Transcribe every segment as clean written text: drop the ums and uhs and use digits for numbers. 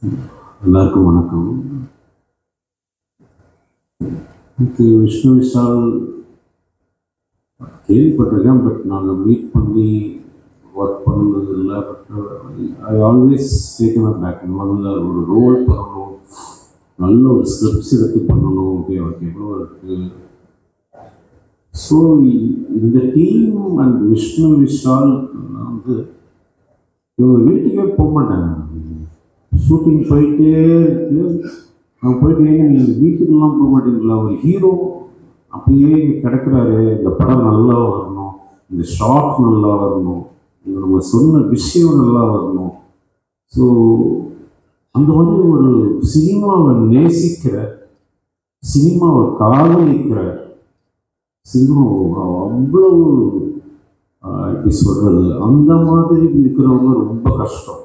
எல்லாருக்கும் வணக்கம். விஷ்ணு விஷால் கேள்விப்பட்டிருக்கேன், பட் நாங்கள் மீட் பண்ணி ஒர்க் பண்ணது இல்லை. But I always taken aback. முதல்ல ஒரு ரோல் பண்ணணும், நல்ல ஒரு ஸ்கிரிப்ட்ஸ் எடுத்து பண்ணணும். ஓகே ஓகே எவ்வளோ இருக்குது. ஸோ இந்த டீம் அண்ட் விஷ்ணு விஷால் வந்து இவங்க வீட்டுக்கே போக மாட்டாங்க. ஷூட்டிங் போயிட்டே இருக்கு, அவங்க போயிட்டு நீங்கள் வீட்டுக்கெல்லாம் போக மாட்டீங்களா? ஒரு ஹீரோ அப்படியே கிடக்கிறாரு, இந்த படம் நல்லா வரணும், இந்த ஷார்ட் நல்லா வரணும், இந்த நம்ம சொன்ன விஷயம் நல்லா வரணும். ஸோ அந்த வந்து ஒரு சினிமாவை நேசிக்கிற, சினிமாவை காதலிக்கிற, சினிமாவை அவ்வளோ எப்படி சொல்கிறது, அந்த மாதிரி இருக்கிறவங்க ரொம்ப கஷ்டம்.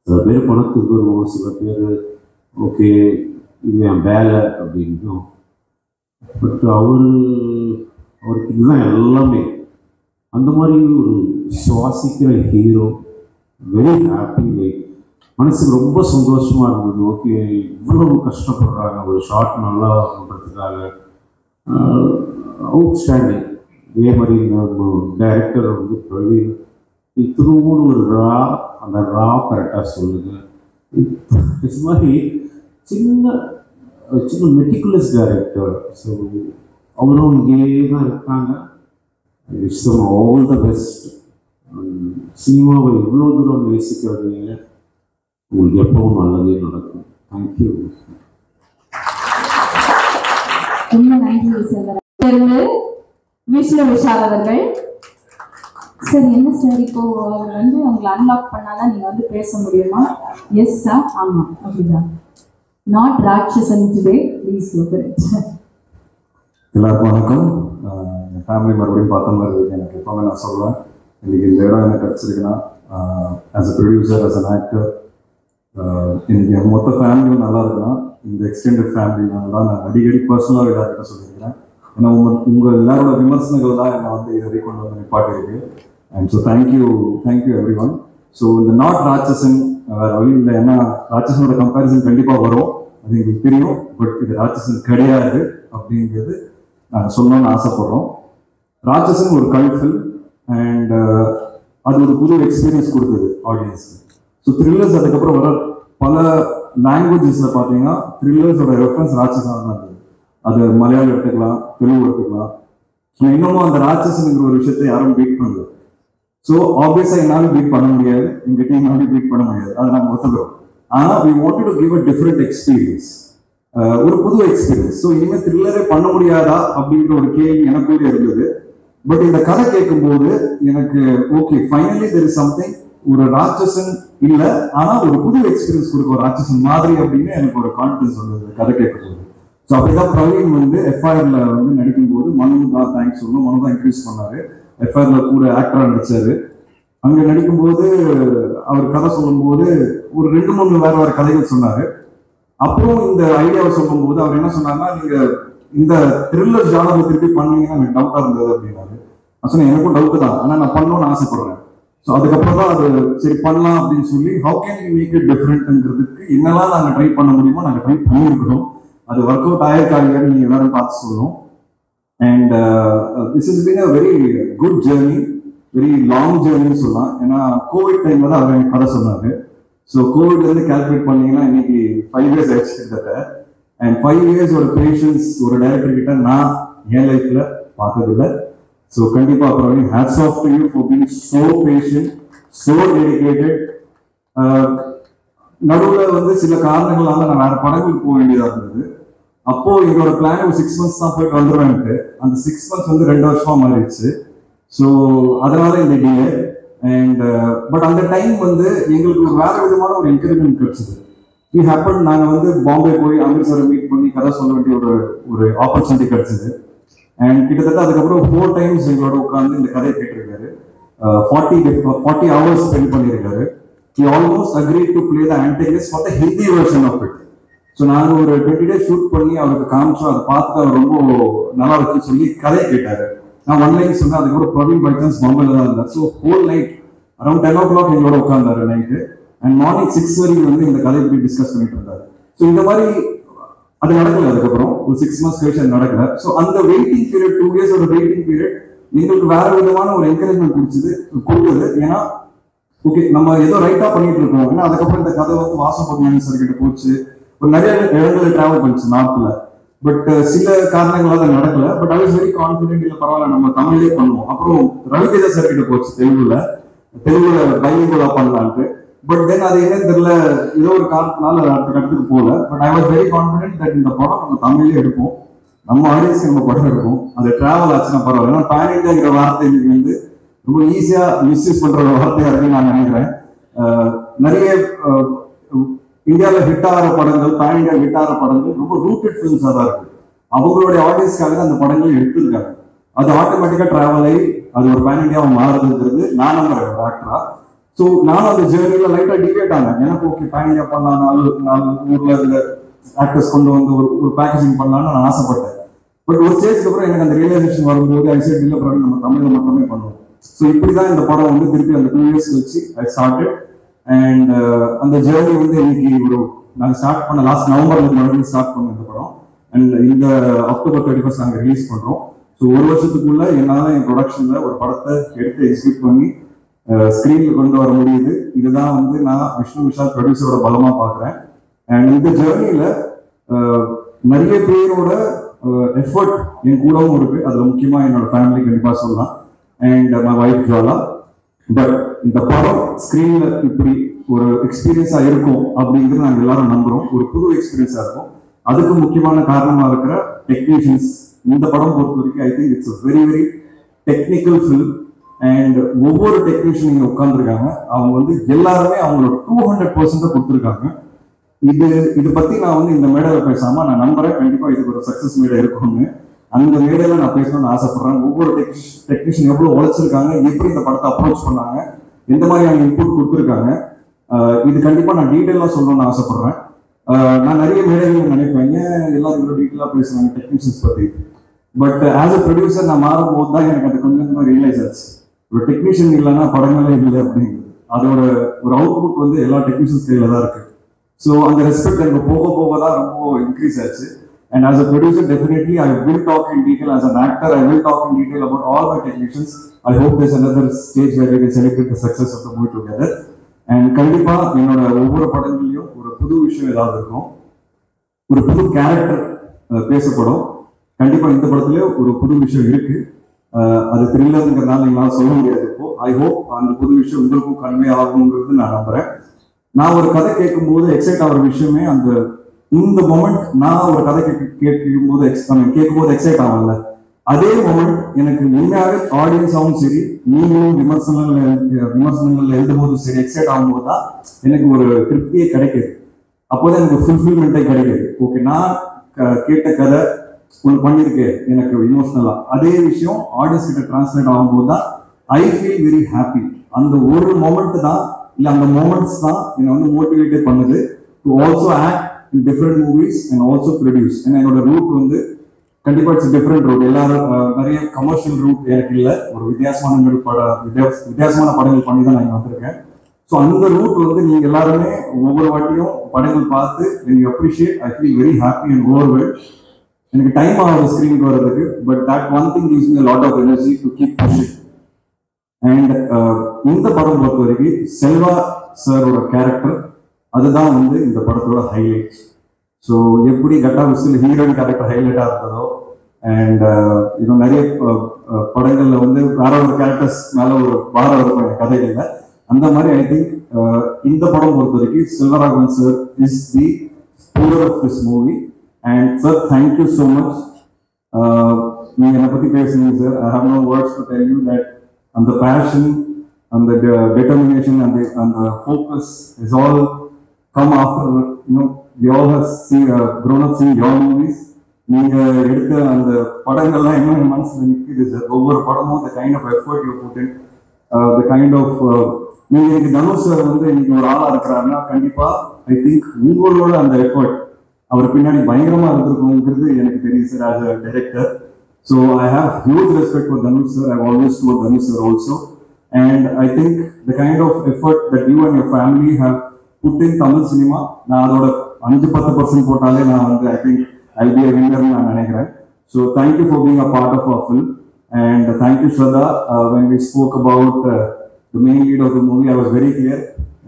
சில பேர் பணத்துக்கு வருவோம், சில பேர் ஓகே இது என் வேலை அப்படின்னும். பட் அவருக்கு இதுதான் எல்லாமே. அந்த மாதிரி ஒரு சுவாசிக்கிற ஹீரோ, வெரி ஹாப்பி. லைக் மனசுக்கு ரொம்ப சந்தோஷமாக இருந்தது. ஓகே இவ்வளவு கஷ்டப்படுறாங்க ஒரு ஷார்ட் நல்லா பண்ணுறதுக்காக. அவுட்ஸ்டாண்டிங். இதே மாதிரி நம்ம டைரக்டர் வந்து பிரவீன் இத்தினோடு ஒரு அந்த கரெக்டாக சொல்லுங்க. இது மாதிரி சின்ன சின்ன மெட்டிகுலஸ் டைரக்டர். ஸோ அவரும் இங்கேயே தான் இருக்காங்க. Wish them all the best. சினிமாவை எவ்வளோ தூரம் நேசிக்கிறீங்க, உங்களுக்கு எப்பவும் நல்லதே நடக்கும். தேங்க்யூ. ரொம்ப நன்றி சார். விஷ்ணு விஷால் அவர்கள். சார் என்ன சார், இப்போ அவர் வந்து உங்களை அன்லாக் பண்ணாதான் நீங்க வந்து பேச முடியுமா? எஸ் சார், ஆமா அப்படிதான். Not Ratsasan today, please over it. எல்லாருக்கும் வணக்கம். என் ஃபேமிலி மறுபடியும் பார்த்த மாதிரி இருக்கு. எனக்கு எப்போவுமே நான் சொல்லுவேன், இன்றைக்கி இந்த இடம் எனக்கு கிடச்சிருக்குன்னா as a producer, as an actor, இன்றைக்கி என் மொத்த ஃபேமிலியும் நல்லா இருக்குன்னா இந்த எக்ஸ்டெண்டட் ஃபேமிலினால தான் நான் அடிக்கடி பர்சனலாக எல்லாருக்கிட்ட சொல்லியிருக்கிறேன். ஏன்னா உங்கள் எல்லாரோட விமர்சனங்கள் தான் என்னை வந்து இதை கொண்டு வந்து நிப்பாட்டிருக்கு. And so thank you everyone. So இந்த நாட் ராட்சசன் வேறு வழி இல்லை, ஏன்னா ராட்சசனோட கம்பேரிசன் கண்டிப்பாக வரும், அது எங்களுக்கு தெரியும். பட் இது ராட்சசன் கிடையாது அப்படிங்கிறது நாங்கள் சொல்லணும்னு ஆசைப்படுறோம். ராட்சசன் ஒரு கல்ட் ஃபில்ம் அண்ட் அது ஒரு புது எக்ஸ்பீரியன்ஸ் கொடுத்தது ஆடியன்ஸுக்கு. ஸோ த்ரில்லர்ஸ் அதுக்கப்புறம் வர பல லாங்குவேஜஸில் பார்த்தீங்கன்னா த்ரில்லர்ஸோட ரெஃபரன்ஸ் ராட்சசனாக தான் இருந்தது. அது மலையாளம் எடுத்துக்கலாம், தெலுங்கு எடுத்துக்கலாம். ஸோ இன்னமும் அந்த ராட்சசனுங்கிற ஒரு விஷயத்தை யாரும் பீட் பண்ணல. ஸோ ஆப்வியஸாக என்னாலும் பீட் பண்ண முடியாது, எங்கள் டீம்னாலும் பீட் பண்ண முடியாது, அதை நாங்கள் ஒத்துக்கிறோம். ஆனால் we wanted to give a different experience, ஒரு புது எக்ஸ்பீரியன்ஸ். ஸோ இனிமேல் த்ரில்லரே பண்ண முடியாதா அப்படிங்கிற ஒரு கேள்வி எனக்குள்ளே இருந்தது. பட் இந்த கதை கேட்கும்போது எனக்கு okay finally there is something, ஒரு ராட்சசன் இல்லை ஆனால் ஒரு புது எக்ஸ்பீரியன்ஸ் கொடுக்க ஒரு ராட்சசன் மாதிரி அப்படின்னு எனக்கு ஒரு கான்ஃபிடன்ஸ் வந்தது கதை கேட்கும்போது. ஸோ அப்படிதான் பிரவீன் வந்து எஃப்ஐஆர்ல வந்து நடிக்கும்போது மனு தான் தேங்க்ஸ் சொல்லணும், மனு தான் இன்ட்ரடியூஸ் பண்ணாரு. எஃப்ஐஆர்ல கூட ஆக்டரா நடிச்சாரு. அங்க நடிக்கும்போது அவர் கதை சொல்லும்போது ஒரு 2-3 வேற கதைகள் சொன்னாரு. அப்புறம் இந்த ஐடியாவை சொல்லும்போது அவர் என்ன சொன்னார்னா, நீங்க இந்த த்ரில்லர் ஜானரை திருப்பி பண்ணீங்கன்னா எனக்கு டவுட்டா இருந்தது அப்படின்னாரு. நான் சொன்னேன் எனக்கும் டவுட்டு தான், ஆனால் நான் பண்ணணும்னு ஆசைப்படுறேன். ஸோ அதுக்கப்புறம் தான் அது சரி பண்ணலாம் அப்படின்னு சொல்லி how can you make it டிஃப்ரெண்ட்ங்கிறதுக்கு என்னெல்லாம் நாங்கள் ட்ரை பண்ண முடியுமோ நாங்கள் ட்ரை பண்ணியிருக்கிறோம். அது ஒர்க் அவுட் ஆயிருக்காங்கன்னு நீங்கள் எல்லாரும் பார்த்து சொல்லணும். And this is been a very good journey, very long ஜேர்னின்னு சொல்லலாம். ஏன்னா கோவிட் டைம்ல தான் அவர் எனக்கு கதை சொன்னார். ஸோ கோவிட்லேருந்து கால்குலேட் பண்ணீங்கன்னா இன்னைக்கு 5 years ஆயிடுச்சு கிட்டத்தட்ட. அண்ட் 5 years ஒரு பேஷன்ஸ் ஒரு டைரக்டர் கிட்ட நான் என் லைஃப்ல பார்த்ததில்லை. ஸோ கண்டிப்பாக அப்புறம் hats off to you for being so patient, so dedicated. நடுவில் வந்து சில காரணங்களால நான் வேற படங்களுக்கு போக வேண்டியதாக இருந்தது. அப்போ எங்களோட பிளான் ஒரு 6 months தான் போயிட்டு வந்துடுவேன்ட்டு, அந்த 6 months வந்து 2 வருஷமா மாறிடுச்சு. ஸோ அதனால இந்த டிலே. அண்ட் பட் அந்த டைம் வந்து எங்களுக்கு ஒரு வேற விதமான ஒரு என்கரேஜ்மெண்ட் கிடைச்சது. இட் ஹேப்பன், நாங்கள் வந்து பாம்பே போய் அமிர்தசரை மீட் பண்ணி கதை சொல்ல வேண்டிய ஒரு ஆப்பர்ச்சுனிட்டி கிடைச்சது. அண்ட் கிட்டத்தட்ட அதுக்கப்புறம் 4 times எங்களோட உட்காந்து இந்த கதையை கேட்டிருக்காரு. 40 hours ஸ்பெண்ட் பண்ணியிருக்காரு. He almost agreed to play the antagonist for the Hindi version of it. So நாங்கள் ஒரு 20 days ஷூட் பண்ணி அவருக்கு காமிச்சோம். அதை பார்த்து அவர் ரொம்ப நல்லா இருக்குன்னு சொல்லி கதையை கேட்டார். நான் 1 line சொன்னேன். அதுக்கப்புறம் பிரவீன் பை சான்ஸ் பாம்பேல தான் இருந்தார். So whole night around 10 o'clock எங்களோட உட்கார்ந்தாரு நைட்டு. அண்ட் மார்னிங் 6 வரைக்கும் வந்து இந்த கதை பற்றி டிஸ்கஸ் பண்ணிட்டு இருந்தாரு. ஸோ இந்த மாதிரி அது நடக்கல. அதுக்கப்புறம் ஒரு 6 months கழிச்சு அது நடக்கல. ஸோ அந்த waiting period 2 years waiting period எங்களுக்கு வேற விதமான ஒரு என்கரேஜ்மெண்ட் கொடுத்தது. ஏன்னா ஓகே நம்ம ஏதோ ரைட்டா பண்ணிட்டு இருக்கோம். ஏன்னா அதுக்கப்புறம் இந்த கதை வந்து வாசுபத்மநாபன் சார் கிட்ட போச்சு, ஒரு நிறைய இடங்களை டிராவல் பண்ணிச்சு நார்த்ல. பட் சில காரணங்களால அது நடக்கல. But I was very confident, இல்லை பரவாயில்ல நம்ம தமிழ்லேயே பண்ணுவோம். அப்புறம் ரவிதேஜா சார் கிட்ட போச்சு தெலுங்குல பைலிங்குலா பண்ணலான்ட்டு. பட் தென் அது என்ன தெரியல, ஏதோ ஒரு காரணத்தினால அடுத்த கட்டத்துக்கு போகல. But I was very confident that இந்த படம் நம்ம தமிழ்லேயே எடுப்போம், நம்ம ஆடியன்ஸ்க்கு நம்ம படம் எடுப்போம். அது டிராவல் ஆச்சுன்னா பரவாயில்ல. ஏன்னா பேன் இண்டியாங்கிற வார்த்தை இன்னைக்கு வந்து ரொம்ப ஈஸியா மிஸ்யூஸ் பண்ற ஒரு வார்த்தையா இருக்குன்னு நான் நினைக்கிறேன். நிறைய இந்தியாவில் ஹிட் ஆகிற படங்கள், பேன் இண்டியா ஹிட் ஆகிற படங்கள் ரொம்ப ரூட்டட் ஃபிலிம்ஸாக தான் இருக்கு. அவங்களுடைய ஆடியன்ஸ்க்காக தான் அந்த படங்கள் எடுத்திருக்காங்க. அது ஆட்டோமேட்டிக்காக டிராவல் ஆகி அது ஒரு பேன் இண்டியாவை மாறுதுங்கிறது நான் நம்புறேன் ஆக்டரா. ஸோ நானும் அந்த ஜேர்னியில் லைட்டாக டிபேட் ஆனேன். எனக்கு ஓகே பேன் இண்டியா பண்ணலாம், நாலு ஊரில் இருந்த ஆக்டர்ஸ் கொண்டு வந்து ஒரு பேக்கேஜிங் பண்ணலான்னு நான் ஆசைப்பட்டேன். பட் ஒரு ஸ்டேஜ்க்கு அப்புறம் எனக்கு அந்த ரியலைசேஷன் வரும்போது ஐ சைட் இல்லை பிறகு நம்ம தமிழில் மட்டுமே பண்ணுவோம். ஸோ இப்படி தான் இந்த படம் வந்து திருப்பி அந்த 2 years கழிச்சு ஐ ஸ்டார்டட். அண்ட் அந்த ஜேர்னி வந்து இன்னைக்கு நாங்கள் ஸ்டார்ட் பண்ண லாஸ்ட் நவம்பர்ல மறுபடியும் ஸ்டார்ட் பண்ணோம் இந்த படம். அண்ட் இந்த October 31st நாங்கள் ரிலீஸ் பண்ணுறோம். ஸோ ஒரு வருஷத்துக்குள்ள என்னால் என் ப்ரொடக்ஷனில் ஒரு படத்தை எடுத்து எக்ஸிக்யூட் பண்ணி ஸ்க்ரீனில் கொண்டு வர முடியுது. இதுதான் வந்து நான் விஷ்ணு விஷால் ப்ரொடியூசரோட பலமாக பார்க்குறேன். அண்ட் இந்த ஜேர்னியில் நிறைய பேரோட எஃபர்ட் என் கூடவும் இருக்கு. அதில் முக்கியமாக என்னோட ஃபேமிலி கண்டிப்பாக சொல்லலாம், and my wife Jwala. But இந்த படம் ஸ்க்ரீனில் இப்படி ஒரு எக்ஸ்பீரியன்ஸாக இருக்கும் அப்படிங்கிறது நாங்கள் எல்லாரும் நம்புகிறோம். ஒரு புது எக்ஸ்பீரியன்ஸாக இருக்கும். அதுக்கு முக்கியமான காரணமாக இருக்கிற டெக்னீஷியன்ஸ். இந்த படம் பொறுத்த வரைக்கும் I think it's very very technical film. And ஒவ்வொரு டெக்னீஷியன் இங்கே உட்காந்துருக்காங்க, அவங்க வந்து எல்லாருமே அவங்களோட 200% கொடுத்துருக்காங்க. இது பற்றி நான் வந்து இந்த மேடையில் பேசாமல் நான் நம்புறேன் கண்டிப்பாக இதுக்கு ஒரு சக்ஸஸ் மேடை இருக்கும்னு. அந்த மேடையில் நான் பேசணும்னு ஆசைப்படுறேன். ஒவ்வொரு டெக்னீஷியன் எவ்வளோ உழைச்சிருக்காங்க, எப்படி இந்த படத்தை அப்ரோச் பண்ணாங்க, எந்த மாதிரியான இன்புட் கொடுத்துருக்காங்க, இது கண்டிப்பாக நான் டீட்டெயிலாக சொல்லணும்னு ஆசைப்படுறேன். நான் நிறைய மேடைகள் நினைப்பேன் எல்லாரும் இவ்வளோ டீட்டெயிலாக பேசுகிறாங்க டெக்னீஷியன்ஸ் பற்றி. பட் ஆஸ் அ ப்ரொடியூசர் நான் மாறும்போது தான் எனக்கு அது கொஞ்சம் ரியலைஸ் ஆச்சு. ஒரு டெக்னீஷியன் இல்லைன்னா படங்களே இல்லை அப்படிங்கிறது. அதோட ஒரு அவுட்புட் வந்து எல்லா டெக்னீஷியன்ஸ் கையில் தான் இருக்கு. ஸோ அந்த ரெஸ்பெக்ட் எனக்கு போக தான் ரொம்ப இன்க்ரீஸ் ஆச்சு. And as a producer, definitely I will talk in detail. As an actor, I will talk in detail about all my technicians. I hope there's another stage where we can celebrate the success of the movie together. And கண்டிப்பா என்னோட ஒவ்வொரு படங்களையும் ஒரு புது விஷயம் ஏதாவது இருக்கும், ஒரு புது கேரக்டர் பேசப்படும். கண்டிப்பா இந்த படத்துல ஒரு புது விஷயம் இருக்கு. அது த்ரில்லருங்கிறதுனால எங்களால் சொல்ல முடியாது. இப்போ ஐ ஹோப் அந்த புது விஷயம் உங்களுக்கும் கன்வே ஆகுங்கிறது நான் நம்புறேன். நான் ஒரு கதை கேட்கும்போது எக்ஸைட் ஆகிற விஷயமே அந்த இந்த மொமெண்ட். நான் ஒரு கதை கேட்கும்போது எக்ஸைட் ஆகல, அதே மொமெண்ட் எனக்கு உண்மையாக ஆடியன்ஸாகவும் சரி, நீங்களும் விமர்சனங்கள் எழுதும் போதும் சரி எக்ஸைட் ஆகும்போது தான் எனக்கு ஒரு திருப்தியே கிடைக்குது. அப்போதான் எனக்கு ஃபுல்ஃபில்மெண்ட்டே கிடைக்குது. ஓகே, நான் கேட்ட கதை ஒன்று பண்ணியிருக்கேன் எனக்கு இமோஷனலா, அதே விஷயம் ஆடியன்ஸ் கிட்ட டிரான்ஸ்லேட் ஆகும்போது தான் ஐ ஃபீல் வெரி ஹாப்பி. அந்த ஒரு மொமெண்ட் தான், இல்லை அந்த மொமெண்ட்ஸ் தான் என்னை வந்து மோட்டிவேட்டே பண்ணுது to also act in different movies and also produce. And என்னோட ரூட் வந்து கண்டிப்பா இட்ஸ் டிஃப்ரெண்ட் ரூட். எல்லாரும் நிறைய கமர்ஷியல் ரூட் எனக்கு இல்லை. ஒரு வித்தியாசமான படங்கள் பண்ணி தான் நான் வந்திருக்கேன். ஸோ அந்த ரூட் வந்து நீங்க எல்லாருமே ஒவ்வொரு வாட்டியும் படங்கள் பார்த்து when you appreciate, I feel very happy and overwhelmed. எனக்கு டைம் ஆகுது ஸ்க்ரீனுக்கு வர்றதுக்கு, but that one thing gives me a lot of energy to keep pushing. And இந்த படம் பொறுத்த வரைக்கும் செல்வா சாரோட கேரக்டர் அதுதான் வந்து இந்த படத்தோட ஹைலைட். ஸோ எப்படி கட்டா விசில் ஹீரோயின் கேரக்டர் ஹைலைட்டாக இருந்ததோ, அண்ட் இன்னும் நிறைய படங்களில் வந்து வேற ஒரு கேரக்டர்ஸ் மேலே ஒரு பாரம் இருக்கும் கதைகள்ல, அந்த மாதிரி ஐ திங்க் இந்த படம் பொறுத்த வரைக்கும் Selvaraghavan sir is the spoiler of this movie. And sir, thank you so much. நீங்கள் என்னை பற்றி பேசுனீங்க sir. I have no words to tell you that அந்த பேஷன், அந்த determination and the focus is all come after, we all have grown up seeing your movies. நீங்க எடுத்த அந்த படங்கள்லாம் இன்னும் என் மனசுல நிற்குது சார். ஒவ்வொரு படமும் the kind of effort you put in, the kind of நீங்க எனக்கு தனுஷ் சார் வந்து இன்னைக்கு ஒரு ஆளா இருக்கிறாருன்னா கண்டிப்பா ஐ திங்க் உங்களோட அந்த எஃபர்ட் அவர் பின்னாடி பயங்கரமா இருந்திருக்குங்கிறது எனக்கு தெரியும் sir as a director. So I have huge respect for Dhanush sir. I've always told Dhanush sir also. And I think the kind of effort that you and your family have put in Tamil cinema, நான் அதோட 5-10% போட்டாலே நான் வந்து I think I'll be a winner நான் நினைக்கிறேன். So thank you for being a part of our film, and thank you Shraddha. When we spoke about the main lead of the movie, I was very clear.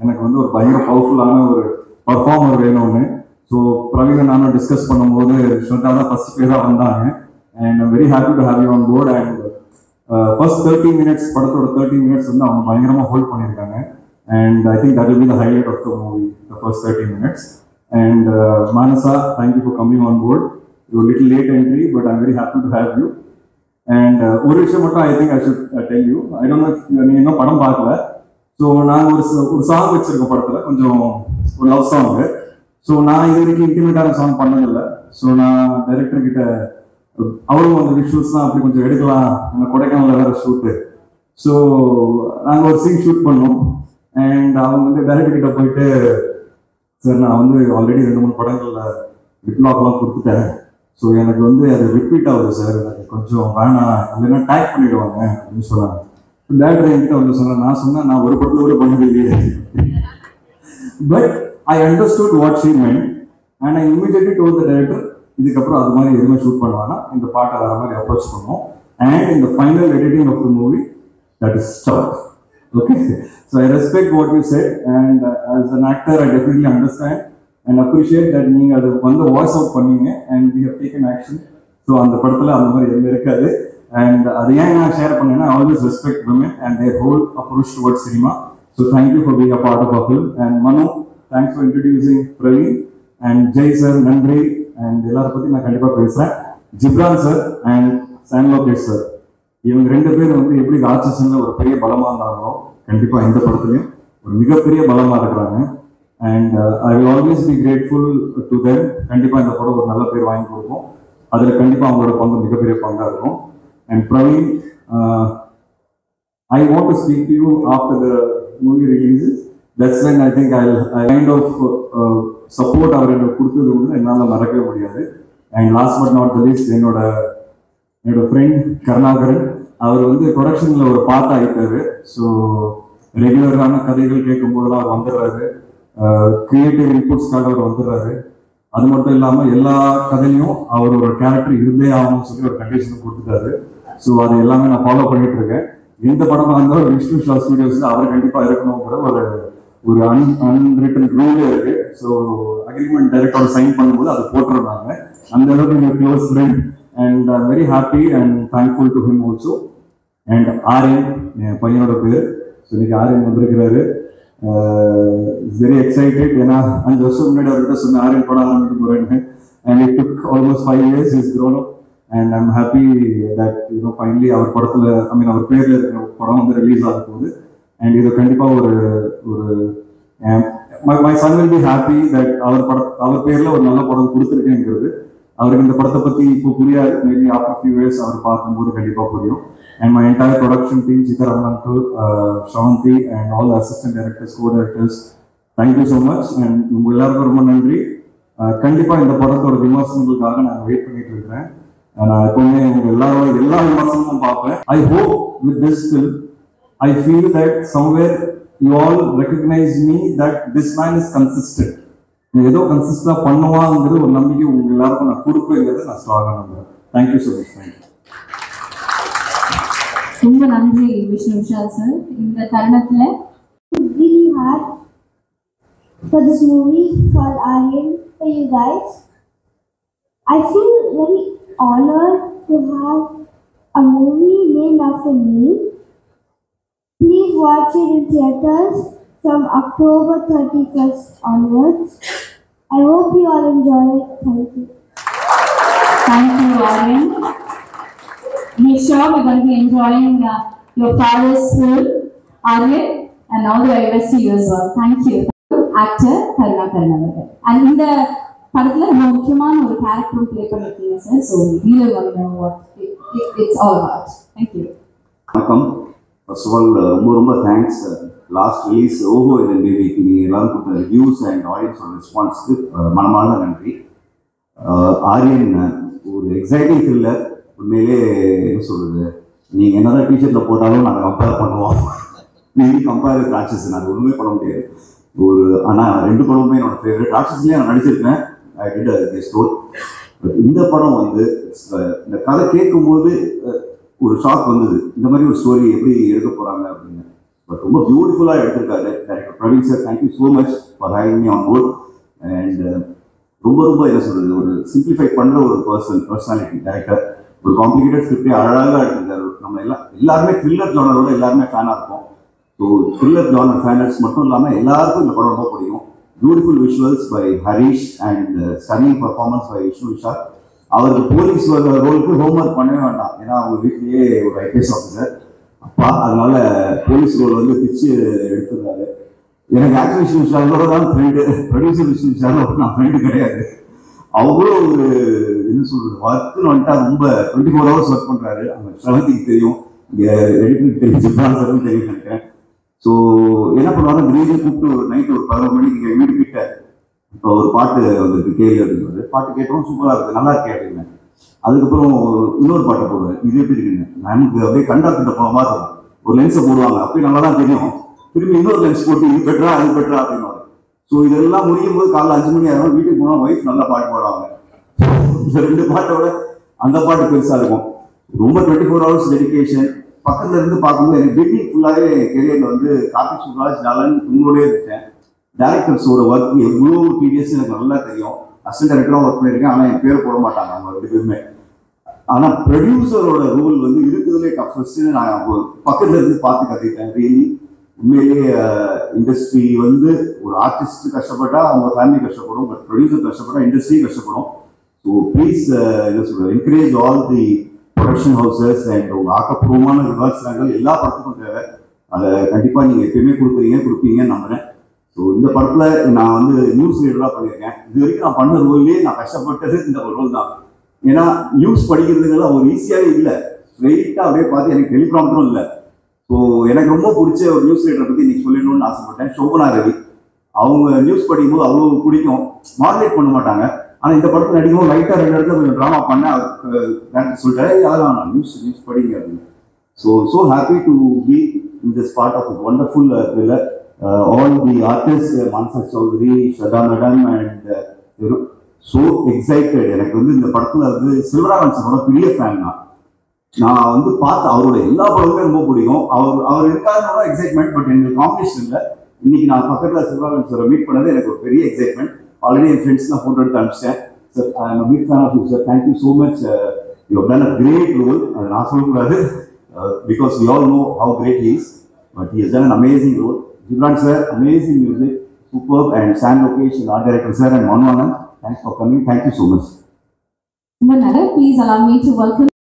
எனக்கு வந்து ஒரு பயங்கர பவர்ஃபுல்லான ஒரு performer வேணும்னு. So Praveen நானும் டிஸ்கஸ் பண்ணும்போது ஸ்ரத்தா தான் ஃபர்ஸ்ட் பேராக வந்தாங்க. And I'm very happy to have you on board. And first 30 minutes படத்தோட 30 minutes வந்து அவங்க பயங்கரமாக ஹோல்ட் பண்ணியிருக்காங்க. And I think that will be the highlight of the movie, the first 30 minutes. And Manasa, thank you for coming on board. You're a little late entry, but I'm very happy to have you. And ஒரு விஷயம் மட்டும் I think I should tell you. I don't know if நீ இன்னும் படம் பார்க்கல. So நாங்கள் ஒரு song வச்சிருக்கோம் படத்தில், கொஞ்சம் ஒரு லவ் சாங்கு. ஸோ நான் இது வரைக்கும் இன்டிமேட்டான சாங் பண்ணதில்லை. ஸோ நான் டைரக்டர் கிட்ட அவரும் அந்த விஷுவல்ஸ்லாம் அப்படி கொஞ்சம் எடுக்கலாம், அந்த கொடைக்கானலில் வேறு ஷூட்டு. ஸோ நாங்கள் ஒரு சீன் ஷூட் பண்ணோம். அண்ட் அவங்க வந்து டைரக்டர் கிட்ட போயிட்டு, சார் நான் வந்து ஆல்ரெடி 2-3 படங்களில் ரிப்லாக்லாம் கொடுத்துட்டேன். ஸோ எனக்கு வந்து அது ரிப்பீட் ஆகுது சார், எனக்கு கொஞ்சம் வேணாம், இல்லைன்னா டேக் பண்ணிவிடுவாங்க அப்படின்னு சொன்னாங்க. டேரக்டர் என்கிட்ட வந்து சொன்னேன், நான் சொன்னேன் நான் ஒரு படத்தில் கூட பண்ணது இல்லையே. But I understood what she meant, and I immediately told the director, இதுக்கப்புறம் அது மாதிரி எதுவுமே ஷூட் பண்ணுவானா, இந்த பாட்டை வர மாதிரி அப்ரோச் பண்ணுவோம். And in the final editing of the movie, that is stopped. Okay, so I respect what you said, and as an actor I definitely understand and appreciate that நீங்க அது வந்து வாய்ஸ் அவுட் பண்ணீங்க, and we have taken action. So அந்த படத்தில் அந்த மாதிரி எதுவும் இருக்காது. And அது ஏன் நான் ஷேர் பண்ணேன்னா, I always respect women and their whole approach towards cinema. So thank you for being a part of our film. And Manu, thanks for introducing Praveen, and Jay sir, Nandri, and எல்லாரை பற்றி நான் கண்டிப்பாக பேசுகிறேன். Ghibran sir and Sam Lokesh sir, இவங்க 2 பேர் வந்து எப்படி ராட்சசனில் ஒரு பெரிய பலமாக இருந்தாங்களோ, கண்டிப்பாக இந்த படத்துலையும் ஒரு மிகப்பெரிய பலமாக இருக்கிறாங்க. And I will always be grateful to them. கண்டிப்பாக இந்த படம் ஒரு நல்ல பேர் வாங்கி கொடுக்கும். அதில் கண்டிப்பாக அவங்களோட பங்கு மிகப்பெரிய பங்காக இருக்கும். And Praveen, I want to speak to you after the movie releases. That's when I think I'll kind of support our கொடுத்தது வந்து என்னால் மறக்கவே முடியாது. And last but not the least, என்னோட ஃப்ரெண்ட் கருணாகரன், அவர் வந்து ப்ரொடக்ஷனில் ஒரு பார்ட் ஆகிட்டாரு. ஸோ ரெகுலரான கதைகள் கேட்கும் போதெல்லாம் அவர் வந்துடுறாரு, கிரியேட்டிவ் இன்புட்ஸ்க்காக அவர் வந்துடுறாரு. அது மட்டும் இல்லாமல் எல்லா கதையிலையும் அவர் ஒரு கேரக்டர் இருந்தே ஆகணும்னு சொல்லி ஒரு கண்டிஷன் கொடுத்துட்டாரு. ஸோ அது எல்லாமே நான் ஃபாலோ பண்ணிட்டு இருக்கேன். எந்த படமாக இருந்தாலும் விஷ்ணு ஷா ஸ்டுடியோஸில் அவர் கண்டிப்பாக இருக்கணுங்கிற ஒரு அன்ரிட்டன் ரூலே இருக்கு. ஸோ அக்ரிமெண்ட் டைரக்டரோட சைன் பண்ணும்போது அதை போட்டுருந்தாங்க. அந்த அளவுக்கு எங்கள் close friend, and I am very happy and thankful to him also. And Aryan, என் பையனோட பேர். ஸோ இன்னைக்கு ஆரியன் வந்திருக்கிறாரு. Very excited. ஏன்னா 5 வருஷம் முன்னாடி அவர்கிட்ட சொன்ன ஆரியன் படம் ஆரம்பிக்க போறேன்னு. And it took almost 5 years is grown up. And I'm happy that finally our படத்தில் அவர் பேரில் இருக்கிற படம் வந்து ரிலீஸ் ஆக போகுது. அண்ட் இது கண்டிப்பாக ஒரு my son will be happy that அவர் பேரில் ஒரு நல்ல படம் கொடுத்துருக்கேங்கிறது. அவருக்கு இந்த படத்தை பற்றி இப்போ புரியாது, மேபி ஆஃப்டர் ஃபியூ இயர்ஸ் அவர் பார்க்கும்போது கண்டிப்பாக புரியும். And my entire production team, Sitaraman uncle, Shavanti, and all the assistant directors, co-directors, thank you so much. And உங்கள் எல்லாருக்கும் ரொம்ப நன்றி. கண்டிப்பாக இந்த படத்தோட விமர்சனங்களுக்காக நான் வெயிட் பண்ணிட்டு இருக்கிறேன். நான் எப்பவுமே உங்கள் எல்லா விமர்சனமும் பார்ப்பேன். I hope with this film, I feel that somewhere you all recognize me that this man is consistent. ஏதோ கன்சிஸ்டண்டாக பண்ணுவாங்கிறது ஒரு நம்பிக்கை உங்கள் எல்லாருக்கும் நான் கொடுப்பேங்கிறது நான் ஸ்ட்ராங்காக நம்புறேன். Thank you so much. தேங்க்யூ. ரொம்ப நன்றி விஷ்ணு விஷால் சார். இந்த தருணத்தில் really hard for this movie called Aryan for you guys. I feel very honored to have a movie named after me. Please watch it in theaters from October 31st onwards. I hope you all enjoy it. Thank you. Thank you, Aryan. Make sure we're going to be enjoying your father's film, Aryan, and all the very best to you as well. Thank you. Actor Karunakaran அவர்கள். And இந்த படத்தில் ரொம்ப முக்கியமான ஒரு கேரக்டரும் play பண்ணிருக்கீங்க sir. So really want to know what it's all about. Thank you. வணக்கம். First of all ரொம்ப தேங்க்ஸ். லாஸ்ட் ரிலீஸ் ஓஹோ இந்த பேபிக்கு நீங்கள் எல்லாரும் கொடுத்த ரிவ்யூஸ் அண்ட் ஆடியன்ஸோட ரெஸ்பான்ஸுக்கு மனமார்ந்த நன்றி. ஆரியன் ஒரு எக்ஸைட்டிங் த்ரில்லர். உண்மையிலே என்ன சொல்கிறது, நீங்கள் என்னதான் டிஷர்ட்டில் போட்டாலும் நாங்கள் கம்பேர் பண்ணுவோம். நீ கம்பேர் வித் ராட்சசன் அது ஒன்றுமே பண்ண முடியாது. ஆனால் 2 படமுமே என்னோட ஃபேவரட். ராட்சஸ்லேயே நான் நடிச்சிருக்கேன், I did a story. But இந்த படம் வந்து இந்த கதை கேட்கும்போது ஒரு ஷாக் வந்தது, இந்த மாதிரி ஒரு ஸ்டோரி எப்படி எடுக்க போகிறாங்க அப்படின்னு. பட் ரொம்ப பியூட்டிஃபுல்லாக எடுத்திருக்காரு director Praveen sir. Thank you so much for having me on board. And ரொம்ப ரொம்ப என்ன சொல்கிறது, ஒரு சிம்பிளிஃபை பண்ணுற ஒரு பர்சனாலிட்டி டைரக்டர். ஒரு காம்ப்ளிகேட்டட் ஸ்கிரிப்டே அழகாக எடுத்திருக்காரு. நம்ம எல்லாருமே த்ரில்லர் ஜானரோட எல்லாருமே ஃபேனாக இருக்கும். ஸோ த்ரில்லர் ஜானர் ஃபேனர்ஸ் மட்டும் இல்லாமல் எல்லாருக்கும் இந்த படம் ரொம்ப பிடிக்கும். Beautiful visuals by Harish and stunning performance by Vishnu Vishal. அவருக்கு போலீஸ் ரோலுக்கு ஹோம்ஒர்க் பண்ணவே வேண்டாம், ஏன்னா அவங்க வீட்லேயே ஒரு ஐபிஎஸ் ஆஃபீஸர் அப்பா, அதனால போலீஸ் ரோல் வந்து பிச்சு எடுத்துருந்தாரு. எனக்கு ஆக்டர் விஷ்ணு விஷாலோட தான் ஃப்ரெண்டு, ப்ரொடியூசர் விஷ்ணு விஷாலோட நான் ஃப்ரெண்டு கிடையாது. அவ்வளோ ஒரு என்ன சொல்றது, ஒர்க்குன்னு வந்துட்டா ரொம்ப 24 hours ஒர்க் பண்ணுறாரு. அந்த ஸ்ரவந்திக்கு தெரியும், இங்கே எடிட்டருக்கு தெரியும், ஜிப்ரான் சாரும் தெரியும் நினைக்கிறேன். ஸோ என்ன பண்ணுவாங்க, திடீர்னு கூப்பிட்டு ஒரு நைட்டு ஒரு 11 மணிக்கு எங்கள் வீடு கிட்ட இப்போ ஒரு பாட்டு வந்துருக்கு கேள்வி அப்படிங்கிறது. பாட்டு கேட்டோம், சூப்பராக இருக்குது, நல்லா இருக்கே அப்படிங்க. அதுக்கப்புறம் இன்னொரு பாட்டை போடுவேன், இது எப்படி இருக்குங்க, நமக்கு அப்படியே கண்டாக்டிட்ட போன மாதிரி இருக்கும். ஒரு லென்ஸை போடுவாங்க, அப்படியே நல்லா தான் தெரியும். திரும்பி இன்னொரு லென்ஸ் போட்டு இது பெட்டரா அது பெட்டரா அப்படின்னு. ஸோ இதெல்லாம் முடியும் போது காலைல 5 மணி ஆகும். வீட்டுக்கு போனால் ஒய்ஃப் நல்லா பாட்டு பாடுவாங்க. இந்த 2 பாட்டோட அந்த பாட்டு பெருசாக இருக்கும். ரொம்ப 24 hours டெடிகேஷன். பக்கத்துல இருந்து பார்க்கும்போது எனக்கு பிகினிங் ஃபுல்லாகவே கெரியரில் வந்து கார்த்திக் சுப்ராஜ் நலன் உங்களோடய இருக்கேன். டேரக்டர்ஸோட ஒர்க் எவ்வளோ டிடிஎஸ் எனக்கு நல்லா தெரியும். அசிஸ்டன்ட் டேரக்டராக ஒர்க் பண்ணியிருக்கேன், ஆனால் என் பேர் போட மாட்டாங்க அவங்க 2 பேருமே. ஆனால் ப்ரொடியூசரோட ரோல் வந்து இருக்கிறதுலே டஃபஸ்ட்டு நான் பக்கத்துல இருந்து பார்த்து கற்றுக்கிட்டேன். ரியலி உண்மையிலேயே இண்டஸ்ட்ரி வந்து ஒரு ஆர்டிஸ்ட் கஷ்டப்பட்டா அவங்க ஃபேமிலி கஷ்டப்படும், பட் ப்ரொடியூசர் கஷ்டப்பட்டா இண்டஸ்ட்ரி கஷ்டப்படும். ஸோ ப்ளீஸ் என்ன சொல்கிறது, encourage all the production houses and உங்கள் ஆக்கப்பூர்வமான விமர்சனங்கள் எல்லா படத்துக்கும் தேவை. அதை கண்டிப்பாக நீங்கள் எப்பயுமே கொடுப்பீங்கன்னு நம்புகிறேன். ஸோ இந்த படத்தில் நான் வந்து நியூஸ் ரீடராக பண்ணியிருக்கேன். இது வரைக்கும் நான் பண்ண ரோல்லேயே நான் கஷ்டப்பட்டது இந்த ஒரு ரோல் தான். ஏன்னா நியூஸ் படிக்கிறதுங்கெல்லாம் ஒரு ஈஸியாகவே இல்லை. ஸ்ட்ரெயிட்டாக அப்படியே பார்த்து எனக்கு டெலிப்ராம்டரும் இல்லை. ஸோ எனக்கு ரொம்ப பிடிச்ச ஒரு நியூஸ் ரீடரை பற்றி இன்னைக்கு சொல்லணும்னு ஆசைப்பட்டேன். சோபனா ரவி. அவங்க நியூஸ் படிக்கும்போது அவ்வளோ பிடிக்கும், மாடரேட் பண்ண மாட்டாங்க. ஆனால் இந்த படத்தில் நடிக்கும்போது லைட்டாக 2 இடத்துல கொஞ்சம் ட்ராமா பண்ணேன். அவருக்கு சொல்லிட்டாரு, அதெல்லாம் நான் நியூஸ் படிங்க அப்படின்னு. So happy to be in this part of wonderful thriller. All the artist Mansa Chaudhary, Shraddha madam and so excited. எனக்கு வந்து இந்த படத்தில் வந்து சிவராமன்சனோட பெரிய ஃபேன் நான் வந்து பார்த்து அவரோட எல்லா படமுமே ரொம்ப பிடிக்கும். அவர் இருக்காருன்னா எக்ஸைட்மெண்ட், பட் எங்களுக்கு காம்பினேஷன் இல்லை. இன்னைக்கு நான் பக்கத்தில் சிவராமன்சரை மீட் பண்ணது எனக்கு ஒரு பெரிய எக்ஸைட்மெண்ட். ஆல்ரெடி என் ஃப்ரெண்ட்ஸ்லாம் ஃபோட்டோ எடுத்து அனுப்பிச்சிட்டேன். Sir I am big fan of you sir, thank you so much, you have done a great role. அதை நான் சொல்லக்கூடாது, because we all know how great he is, but he has done an amazing role. Ghibran sir, amazing music, super. And Sam Lokesh, art director sir, and Manoharan, thanks for coming, thank you so much. ரொம்ப நல்லா. Please allow me to welcome